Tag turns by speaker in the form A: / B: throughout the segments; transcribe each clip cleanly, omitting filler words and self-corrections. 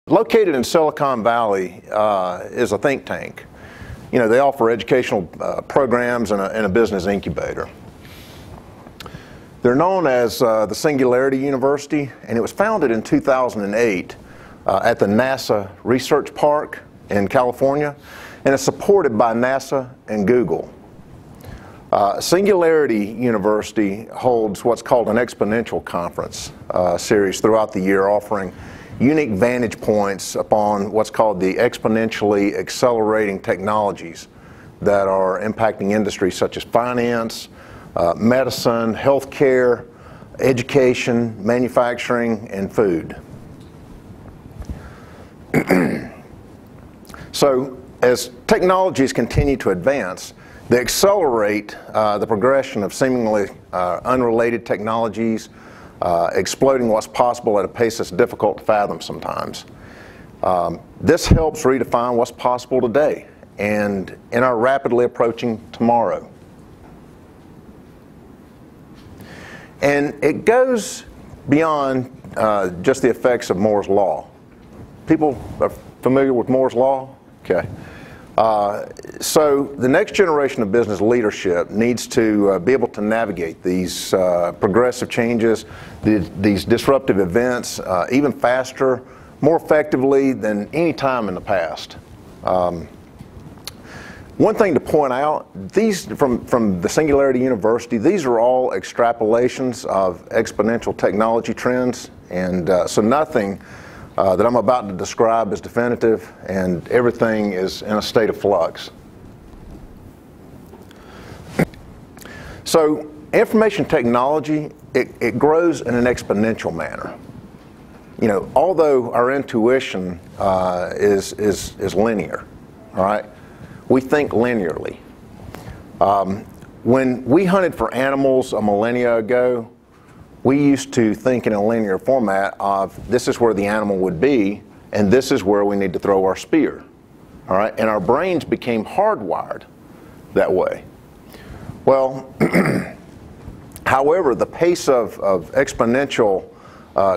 A: located in Silicon Valley is a think tank. You know, they offer educational programs and a business incubator. They're known as the Singularity University, and it was founded in 2008 at the NASA Research Park in California, and it's supported by NASA and Google. Singularity University holds what's called an Exponential Conference series throughout the year, offering unique vantage points upon what's called the exponentially accelerating technologies that are impacting industries such as finance, medicine, healthcare, education, manufacturing, and food. So as technologies continue to advance, they accelerate the progression of seemingly unrelated technologies, exploding what's possible at a pace that's difficult to fathom sometimes. This helps redefine what's possible today and in our rapidly approaching tomorrow. And it goes beyond just the effects of Moore's Law. People are familiar with Moore's Law? Okay. So the next generation of business leadership needs to be able to navigate these progressive changes, these disruptive events, even faster, more effectively than any time in the past. One thing to point out, these from the Singularity University, these are all extrapolations of exponential technology trends, and so nothing that I'm about to describe is definitive, and everything is in a state of flux. So information technology, it grows in an exponential manner. You know, although our intuition is linear, all right? We think linearly. When we hunted for animals a millennia ago, we used to think in a linear format of this is where the animal would be, and this is where we need to throw our spear. All right? And our brains became hardwired that way. Well, however, the pace of exponential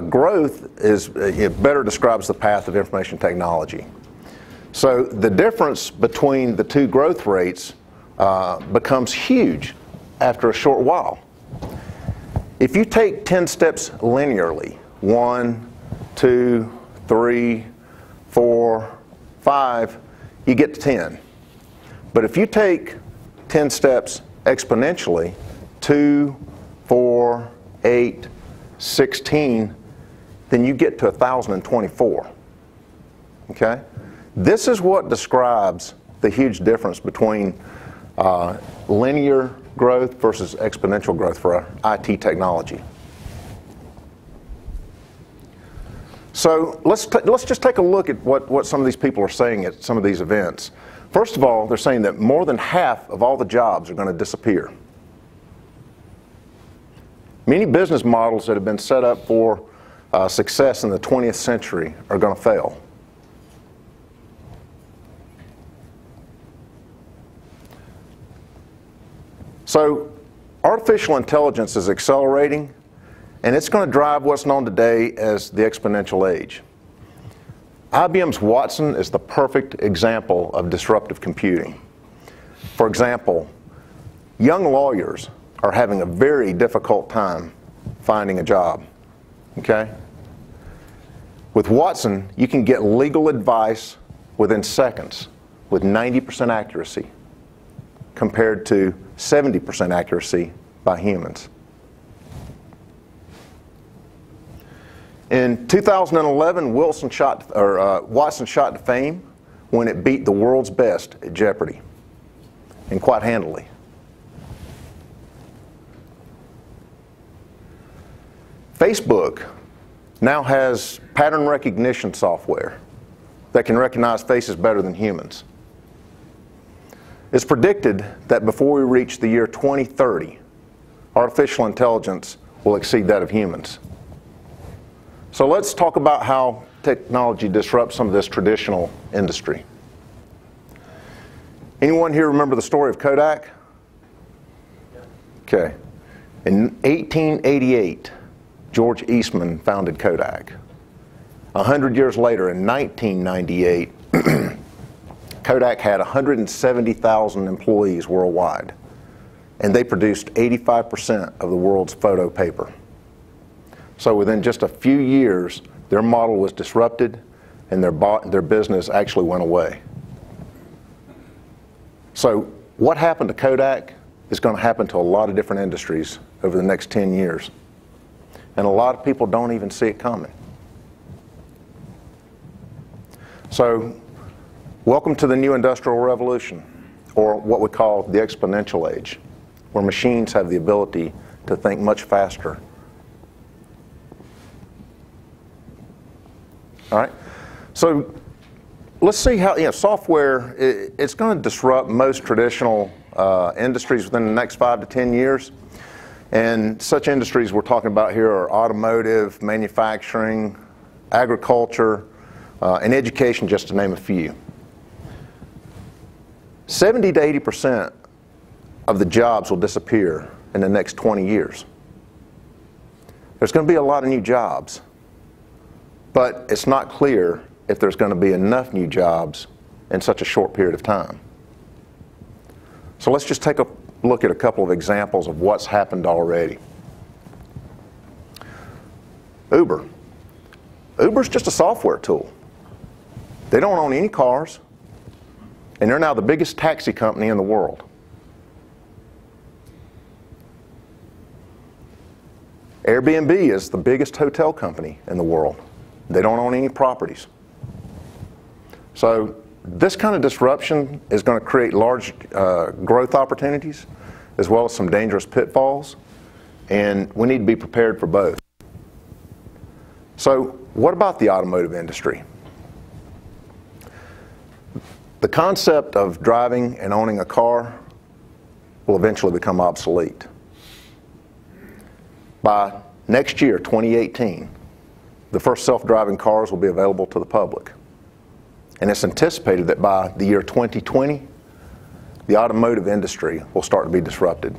A: growth it better describes the path of information technology. So the difference between the two growth rates becomes huge after a short while. If you take 10 steps linearly, 1, 2, 3, 4, 5, you get to 10. But if you take 10 steps exponentially, 2, 4, 8, 16, then you get to 1,024. Okay? This is what describes the huge difference between linear growth versus exponential growth for IT technology. So let's just take a look at what some of these people are saying at some of these events. First of all, they're saying that more than half of all the jobs are going to disappear. Many business models that have been set up for success in the 20th century are going to fail. So artificial intelligence is accelerating, and it's going to drive what's known today as the exponential age. IBM's Watson is the perfect example of disruptive computing. For example, young lawyers are having a very difficult time finding a job. Okay? With Watson, you can get legal advice within seconds with 90% accuracy, compared to 70% accuracy by humans. In 2011, Watson shot to fame when it beat the world's best at Jeopardy, and quite handily. Facebook now has pattern recognition software that can recognize faces better than humans. It's predicted that before we reach the year 2030, artificial intelligence will exceed that of humans. So let's talk about how technology disrupts some of this traditional industry. Anyone here remember the story of Kodak? Okay. In 1888, George Eastman founded Kodak. 100 years later, in 1998, Kodak had 170,000 employees worldwide, and they produced 85% of the world's photo paper. So within just a few years, their model was disrupted, and their business actually went away. So what happened to Kodak is going to happen to a lot of different industries over the next 10 years. And a lot of people don't even see it coming. So, welcome to the new industrial revolution, or what we call the exponential age, where machines have the ability to think much faster. All right? So, let's see how, software, it's going to disrupt most traditional industries within the next 5 to 10 years. And such industries we're talking about here are automotive, manufacturing, agriculture, and education, just to name a few. 70 to 80% of the jobs will disappear in the next 20 years. There's going to be a lot of new jobs, but it's not clear if there's going to be enough new jobs in such a short period of time. So let's just take a look at a couple of examples of what's happened already. Uber. Uber's just a software tool. They don't own any cars, and they're now the biggest taxi company in the world. Airbnb is the biggest hotel company in the world. They don't own any properties. So this kind of disruption is going to create large growth opportunities as well as some dangerous pitfalls, and we need to be prepared for both. So what about the automotive industry? The concept of driving and owning a car will eventually become obsolete. By next year, 2018, the first self-driving cars will be available to the public. And it's anticipated that by the year 2020, the automotive industry will start to be disrupted.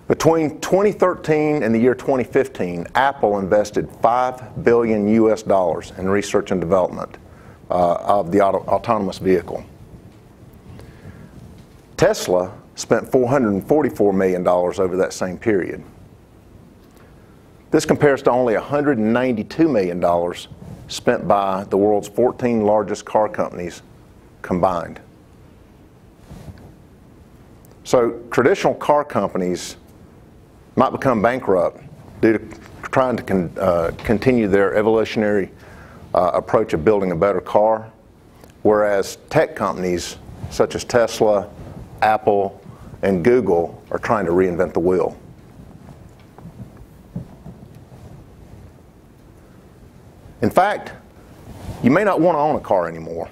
A: Between 2013 and the year 2015, Apple invested $5 billion in research and development of the autonomous vehicle. Tesla spent $444 million over that same period. This compares to only $192 million spent by the world's 14 largest car companies combined. So traditional car companies might become bankrupt due to trying to continue their evolutionary approach of building a better car, whereas tech companies such as Tesla, Apple, and Google are trying to reinvent the wheel. In fact, you may not want to own a car anymore.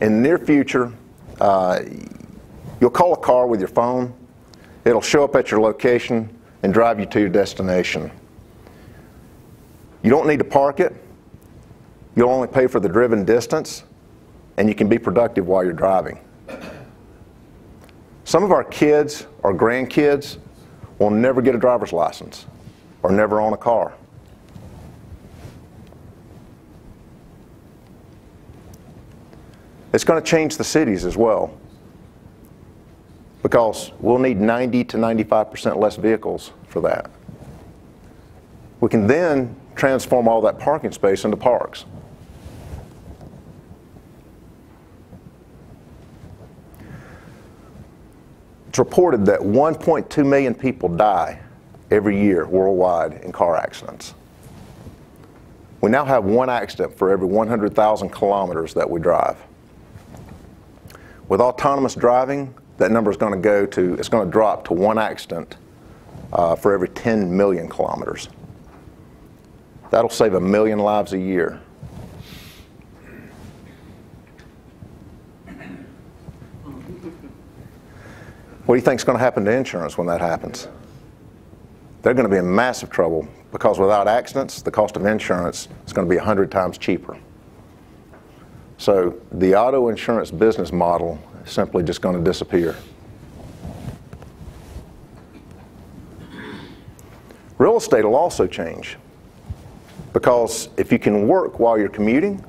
A: In the near future, you'll call a car with your phone. It'll show up at your location and drive you to your destination. You don't need to park it. You'll only pay for the driven distance, and you can be productive while you're driving. Some of our kids or grandkids will never get a driver's license or never own a car. It's going to change the cities as well, because we'll need 90 to 95% less vehicles for that. We can then transform all that parking space into parks. It's reported that 1.2 million people die every year worldwide in car accidents. We now have one accident for every 100,000 kilometers that we drive. With autonomous driving, that number is going to drop to one accident for every 10 million kilometers. That'll save 1 million lives a year. What do you think is going to happen to insurance when that happens? They're going to be in massive trouble, because without accidents, the cost of insurance is going to be 100 times cheaper. So the auto insurance business model is simply just going to disappear. Real estate will also change, because if you can work while you're commuting,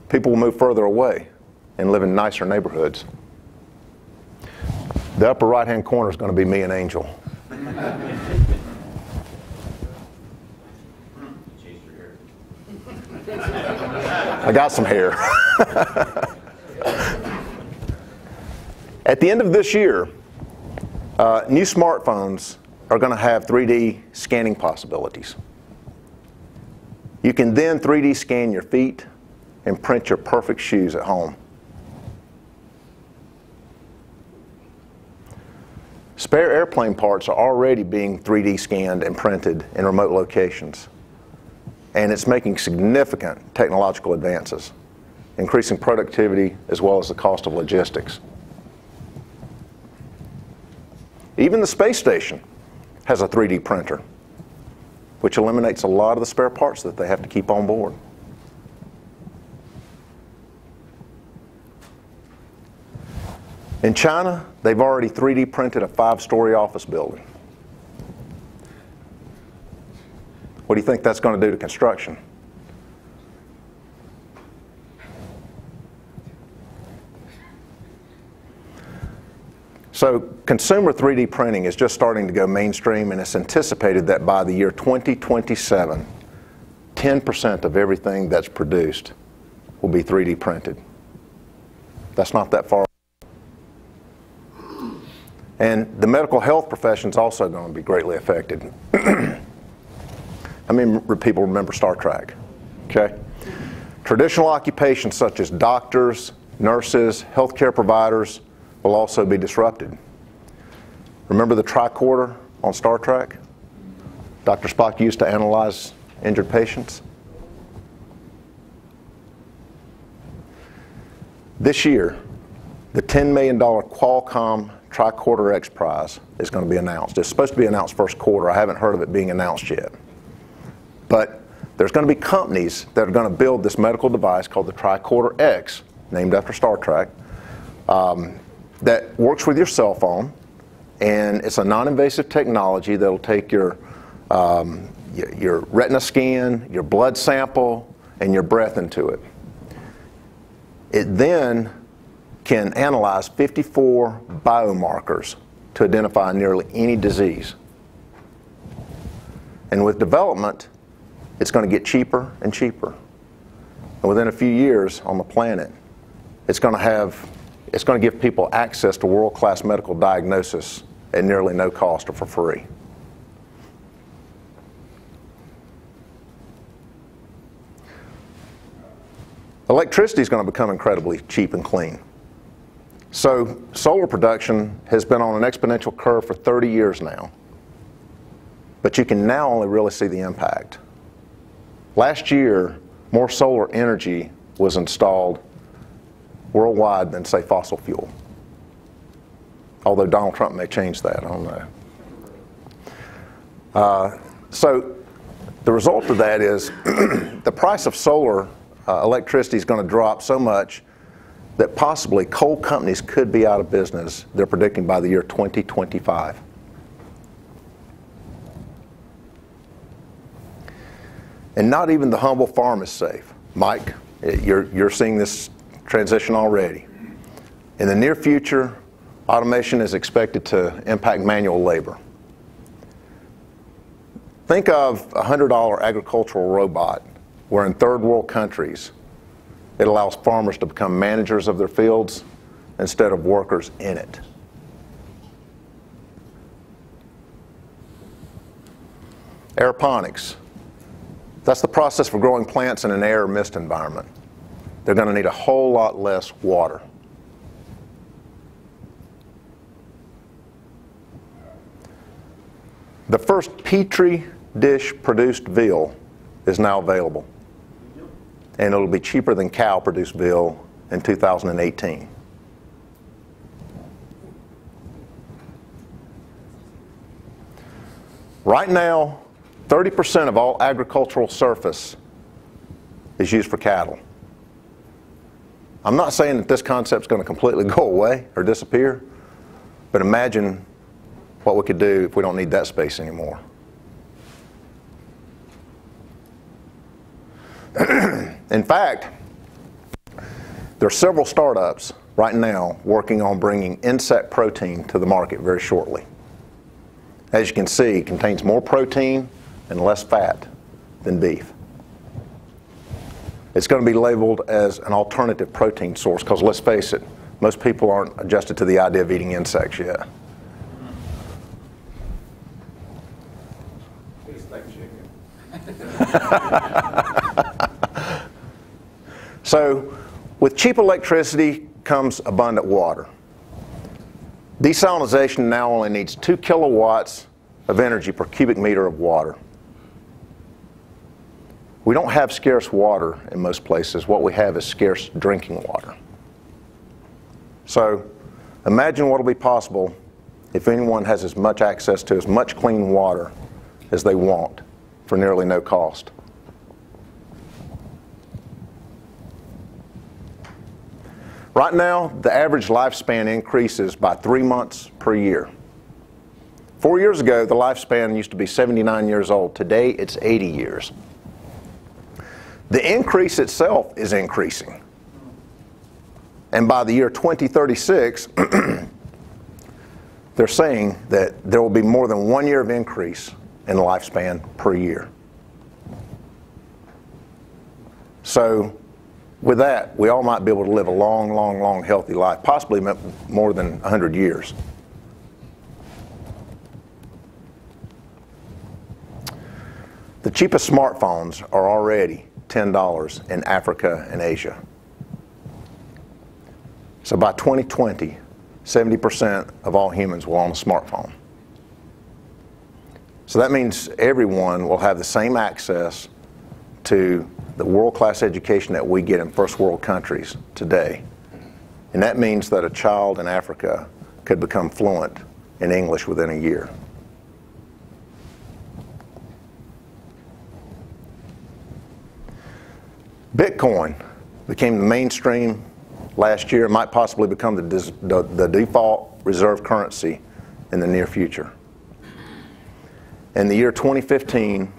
A: people will move further away and live in nicer neighborhoods. The upper right-hand corner is going to be me and Angel. I got some hair. At the end of this year, new smartphones are going to have 3D scanning possibilities. You can then 3D scan your feet and print your perfect shoes at home. Spare airplane parts are already being 3D scanned and printed in remote locations. And it's making significant technological advances, increasing productivity as well as the cost of logistics. Even the space station has a 3D printer, which eliminates a lot of the spare parts that they have to keep on board. In China, they've already 3D printed a 5-story office building. What do you think that's going to do to construction? So consumer 3D printing is just starting to go mainstream, and it's anticipated that by the year 2027, 10% of everything that's produced will be 3D printed. That's not that far. And the medical health profession is also going to be greatly affected. How many people remember Star Trek? Okay. Traditional occupations such as doctors, nurses, healthcare providers will also be disrupted. Remember the tricorder on Star Trek? Dr. Spock used to analyze injured patients. This year, the $10 million Qualcomm Tricorder X Prize is going to be announced. It's supposed to be announced first quarter. I haven't heard of it being announced yet. But there's going to be companies that are going to build this medical device called the Tricorder X, named after Star Trek, that works with your cell phone, and it's a non-invasive technology that will take your retina scan, your blood sample, and your breath into it. It then can analyze 54 biomarkers to identify nearly any disease. And with development, it's going to get cheaper and cheaper. And within a few years on the planet, it's going to give people access to world-class medical diagnosis at nearly no cost or for free. Electricity is going to become incredibly cheap and clean. So solar production has been on an exponential curve for 30 years now, but you can now only really see the impact. Last year, more solar energy was installed worldwide than, say, fossil fuel. Although Donald Trump may change that, I don't know. So the result of that is the price of solar electricity is going to drop so much that possibly coal companies could be out of business, they're predicting, by the year 2025. And not even the humble farm is safe. Mike, you're seeing this transition already. In the near future, automation is expected to impact manual labor. Think of a $100 agricultural robot where in third world countries it allows farmers to become managers of their fields instead of workers in it. Aeroponics. That's the process for growing plants in an air or mist environment. They're going to need a whole lot less water. The first Petri dish produced veal is now available. And it'll be cheaper than cow-produced veal in 2018. Right now, 30% of all agricultural surface is used for cattle. I'm not saying that this concept's going to completely go away or disappear, but imagine what we could do if we don't need that space anymore. In fact, there are several startups right now working on bringing insect protein to the market very shortly. As you can see, it contains more protein and less fat than beef. It's going to be labeled as an alternative protein source because, let's face it, most people aren't adjusted to the idea of eating insects yet.
B: Tastes like chicken.
A: So, with cheap electricity comes abundant water. Desalination now only needs 2 kilowatts of energy per cubic meter of water. We don't have scarce water in most places. What we have is scarce drinking water. So imagine what will be possible if anyone has as much access to as much clean water as they want for nearly no cost. Right now, the average lifespan increases by 3 months per year. 4 years ago, the lifespan used to be 79 years old. Today, it's 80 years. The increase itself is increasing. And by the year 2036, they're saying that there will be more than 1 year of increase in lifespan per year. So, with that, we all might be able to live a long, long, long, healthy life, possibly more than 100 years. The cheapest smartphones are already $10 in Africa and Asia. So by 2020, 70% of all humans will own a smartphone. So that means everyone will have the same access to the world-class education that we get in first world countries today. And that means that a child in Africa could become fluent in English within a year. Bitcoin became the mainstream last year. It might possibly become the default reserve currency in the near future. In the year 2015,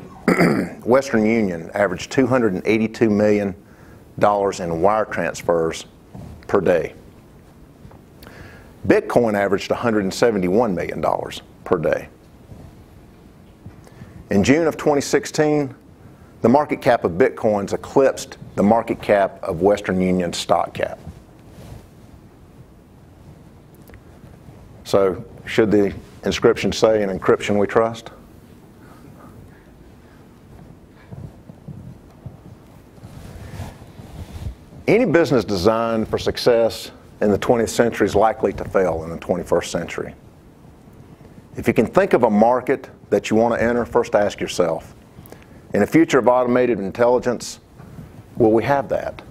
A: Western Union averaged $282 million in wire transfers per day. Bitcoin averaged $171 million per day. In June of 2016, the market cap of Bitcoins eclipsed the market cap of Western Union's stock cap. So, should the inscription say, "In encryption we trust"? Any business designed for success in the 20th century is likely to fail in the 21st century. If you can think of a market that you want to enter, first ask yourself, in a future of automated intelligence, will we have that?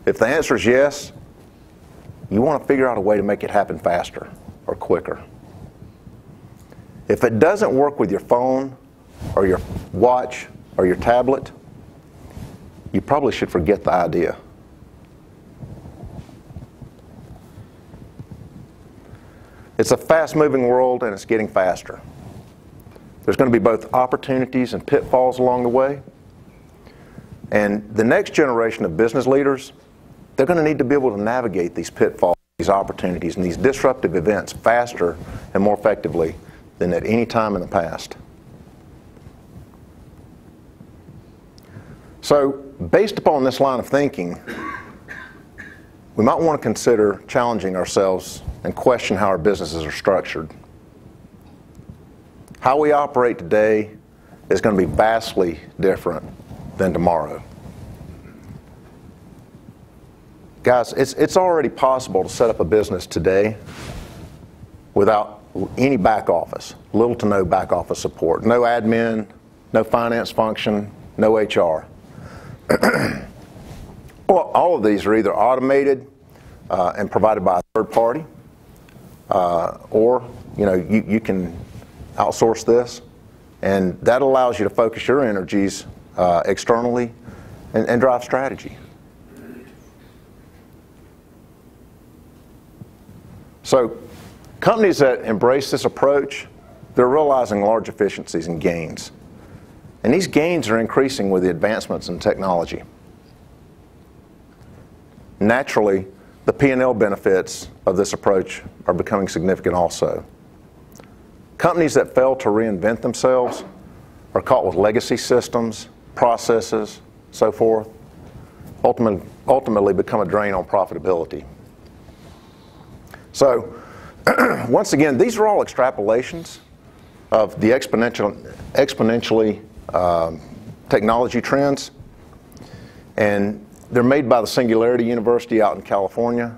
A: If the answer is yes, you want to figure out a way to make it happen faster or quicker. If it doesn't work with your phone or your watch or your tablet, you probably should forget the idea. It's a fast-moving world and it's getting faster. There's going to be both opportunities and pitfalls along the way. And the next generation of business leaders, they're going to need to be able to navigate these pitfalls, these opportunities, and these disruptive events faster and more effectively than at any time in the past. So, based upon this line of thinking, we might want to consider challenging ourselves and question how our businesses are structured. How we operate today is going to be vastly different than tomorrow. Guys, it's already possible to set up a business today without any back office, little to no back office support, no admin, no finance function, no HR. Well, all of these are either automated and provided by a third party, or you can outsource this, and that allows you to focus your energies externally and drive strategy. So companies that embrace this approach, they're realizing large efficiencies and gains. And these gains are increasing with the advancements in technology. naturally, the P&L benefits of this approach are becoming significant also. Companies that fail to reinvent themselves are caught with legacy systems, processes, so forth, ultimately become a drain on profitability. So, once again, these are all extrapolations of the exponentially technology trends, and they're made by the Singularity University out in California.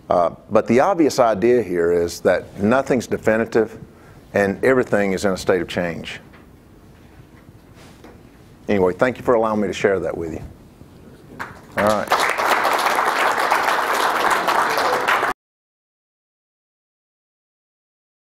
A: But the obvious idea here is that nothing's definitive and everything is in a state of change. Anyway, thank you for allowing me to share that with you. All right.